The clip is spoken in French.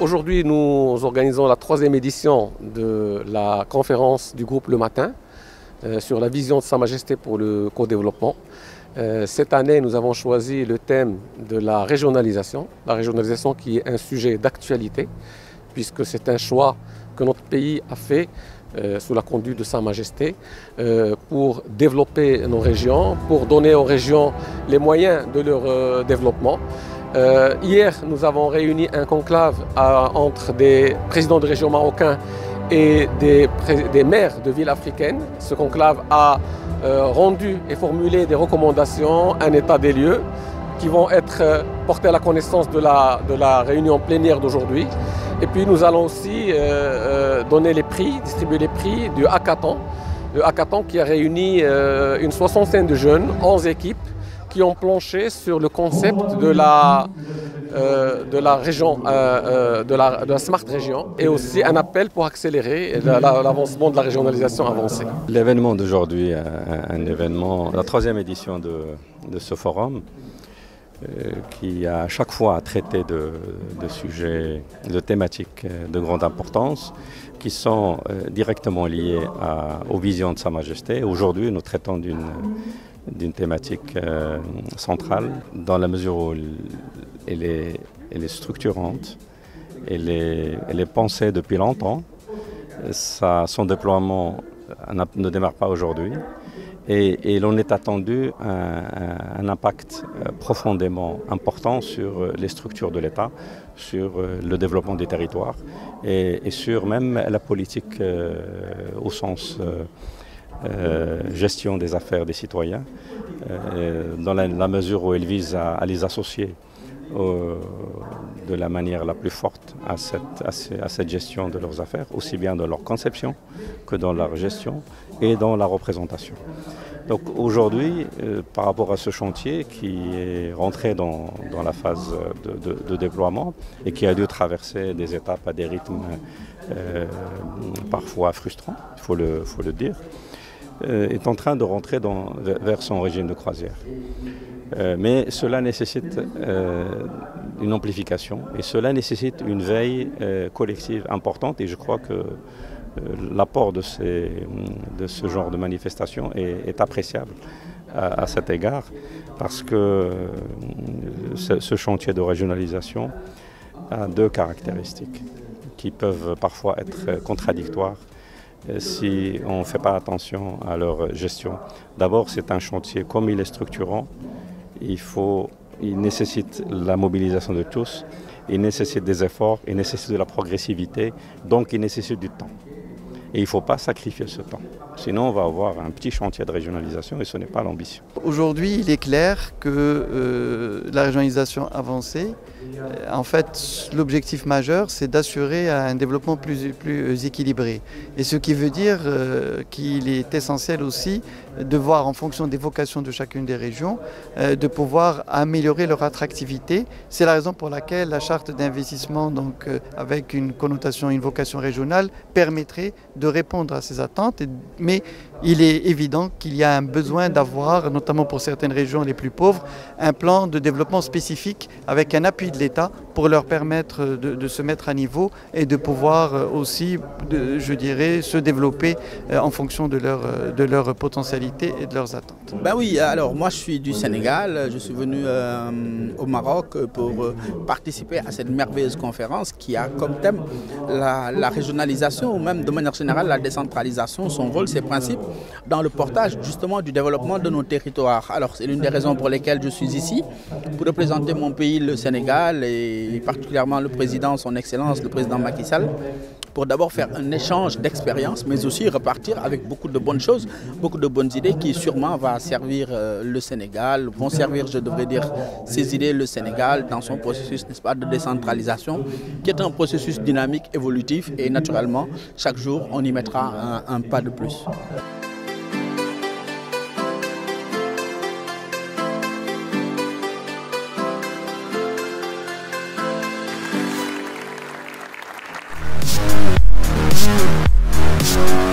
Aujourd'hui, nous organisons la 3e édition de la conférence du groupe Le Matin sur la vision de Sa Majesté pour le co-développement. Cette année, nous avons choisi le thème de la régionalisation qui est un sujet d'actualité, puisque c'est un choix que notre pays a fait sous la conduite de Sa Majesté pour développer nos régions, pour donner aux régions les moyens de leur développement. Hier, nous avons réuni un conclave entre des présidents de régions marocains et des maires de villes africaines. Ce conclave a rendu et formulé des recommandations, un état des lieux, qui vont être portés à la connaissance de la réunion plénière d'aujourd'hui. Et puis nous allons aussi distribuer les prix du hackathon. Le hackathon qui a réuni une soixantaine de jeunes, 11 équipes, qui ont planché sur le concept de la région, de la Smart Région, et aussi un appel pour accélérer l'avancement de la régionalisation avancée. L'événement d'aujourd'hui, un événement, la 3e édition de ce forum, qui a à chaque fois traité de sujets, de thématiques de grande importance, qui sont directement liés aux visions de Sa Majesté. Aujourd'hui, nous traitons d'une thématique centrale, dans la mesure où elle est structurante, elle est pensée depuis longtemps. Son déploiement ne démarre pas aujourd'hui. Et l'on est attendu un impact profondément important sur les structures de l'État, sur le développement des territoires et sur même la politique au sens gestion des affaires des citoyens, dans la mesure où elle vise à les associer de la manière la plus forte à cette gestion de leurs affaires, aussi bien dans leur conception que dans leur gestion et dans la représentation. Donc aujourd'hui, par rapport à ce chantier qui est rentré dans la phase de déploiement et qui a dû traverser des étapes à des rythmes parfois frustrants, il faut le dire, est en train de rentrer vers son régime de croisière. Mais cela nécessite une amplification et cela nécessite une veille collective importante, et je crois que l'apport de ce genre de manifestation est appréciable à cet égard, parce que ce chantier de régionalisation a 2 caractéristiques qui peuvent parfois être contradictoires si on ne fait pas attention à leur gestion. D'abord, c'est un chantier, comme il est structurant, il nécessite la mobilisation de tous, il nécessite des efforts, il nécessite de la progressivité, donc il nécessite du temps. Et il ne faut pas sacrifier ce temps. Sinon, on va avoir un petit chantier de régionalisation et ce n'est pas l'ambition. Aujourd'hui, il est clair que la régionalisation avancée, en fait, l'objectif majeur, c'est d'assurer un développement plus équilibré. Et ce qui veut dire qu'il est essentiel aussi de voir, en fonction des vocations de chacune des régions, de pouvoir améliorer leur attractivité. C'est la raison pour laquelle la charte d'investissement, donc avec une connotation, une vocation régionale, permettrait de répondre à ces attentes. Mais il est évident qu'il y a un besoin d'avoir, notamment pour certaines régions les plus pauvres, un plan de développement spécifique avec un appui de l'État pour leur permettre de se mettre à niveau et de pouvoir aussi, je dirais, se développer en fonction de leur potentialité et de leurs attentes. Ben oui, alors moi je suis du Sénégal, je suis venu au Maroc pour participer à cette merveilleuse conférence qui a comme thème la régionalisation ou même de manière générale la décentralisation, son rôle, ses principes dans le portage justement du développement de nos territoires. Alors c'est l'une des raisons pour lesquelles je suis ici, pour représenter mon pays, le Sénégal, et particulièrement le président, son excellence, le président Macky Sall, pour d'abord faire un échange d'expériences, mais aussi repartir avec beaucoup de bonnes choses, beaucoup de bonnes idées qui sûrement vont servir le Sénégal, vont servir, je devrais dire, ces idées, le Sénégal, dans son processus, n'est-ce pas, de décentralisation, qui est un processus dynamique, évolutif, et naturellement, chaque jour, on y mettra un pas de plus. Yeah.